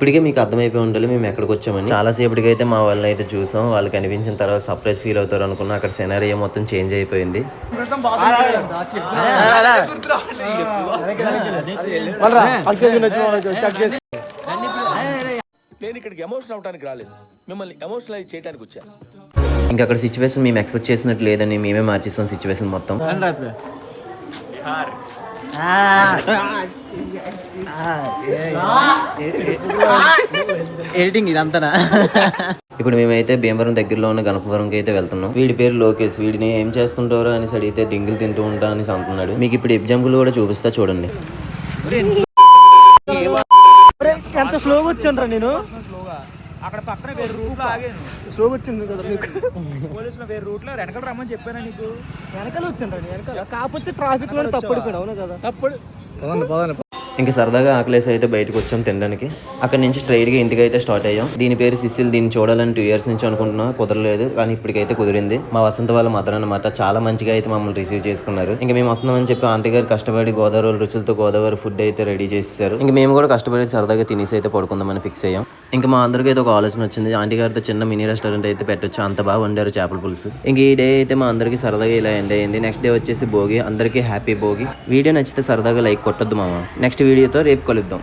ఇప్పటికే మీకు అర్థమైపోయి ఉండాలి మేము ఎక్కడికి వచ్చామని. చాలా సేపటికి అయితే మా వాళ్ళని అయితే చూసాం. వాళ్ళు కనిపించిన తర్వాత సర్ప్రైజ్ ఫీల్ అవుతారు అనుకున్నా. అక్కడ సినారియో మొత్తం చేంజ్ అయిపోయింది. నేను ఇక్కడికి ఎమోషనల్ అవడానికి రాలేదు, మిమ్మల్ని ఎమోషనలైజ్ చేయడానికి వచ్చాను. ఇంకా అక్కడ సిచ్యువేషన్ మేము ఎక్స్పెక్ట్ చేసినట్టు లేదని మేమే మార్చేసాం సిచ్యువేషన్ మొత్తం. ఎడిటింగ్ ఇదంతా. ఇప్పుడు మేమైతే భీమవరం దగ్గరలో ఉన్న గణపవరంకి అయితే వెళ్తున్నాం. వీడి పేరు లోకేష్. వీడిని ఏం చేస్తుంటారో అని అడిగితే డింగిల్ తింటూ ఉంటా అని అంటున్నాడు. మీకు ఇప్పుడు ఎగ్జాంపుల్ కూడా చూపిస్తా చూడండి. ఎంత స్లోగా వచ్చాను నేను, అక్కడ పక్కన వేరే రూట్ లో ఆగాను. స్లోగా వచ్చింది కదా నీకు. పోలీసులు వేరే రూట్ లో వెనకాల రమ్మని చెప్పానా నీకు? వెనకాల వచ్చాను రా, వెనకాల. కాకపోతే ట్రాఫిక్ లో తప్పడిపోయాడు. అవును కదా, తప్పుడు. ఇంకా సరదాగా ఆకలేసి అయితే బయటకు వచ్చాం తినడానికి. అక్కడ నుంచి స్ట్రైట్గా ఇంటికి అయితే స్టార్ట్ అయ్యాం. దీని పేరు సిసిల్. దీన్ని చూడాలని 2 years నుంచి అనుకుంటున్నా, కుదరలేదు. కానీ ఇప్పటికైతే కుదిరింది. మా వసంత వాళ్ళ మదర్ అన్నమాట. చాలా మంచిగా అయితే మమ్మల్ని రిసీవ్ చేసుకున్నారు. ఇంకా మేము వస్తున్నామని చెప్పి ఆంటీ గారు కష్టపడి గోదావరి రుచులతో గోదావరి ఫుడ్ అయితే రెడీ చేసేసారు. ఇంకా మేము కూడా కష్టపడి సరదాగా తినేసి అయితే పడుకుందామని ఫిక్స్ అయ్యాం. ఇంకా మా అందరికీ అయితే ఒక ఆలోచన వచ్చింది. ఆంటీ గారితో చిన్న మినీ రెస్టారెంట్ అయితే పెట్టొచ్చు, అంత బాగా వండారు చేపల పులుసు. ఇంక ఈ డే అయితే మా అందరికీ సరదాగా ఇలా ఎండ్ అయ్యింది. నెక్స్ట్ డే వచ్చేసి భోగి. అందరికీ హ్యాపీ భోగి. వీడియో నచ్చితే సరదాగా లైక్ కొట్టొద్దు మామ. నెక్స్ట్ వీడియోతో రేపు కలుద్దాం.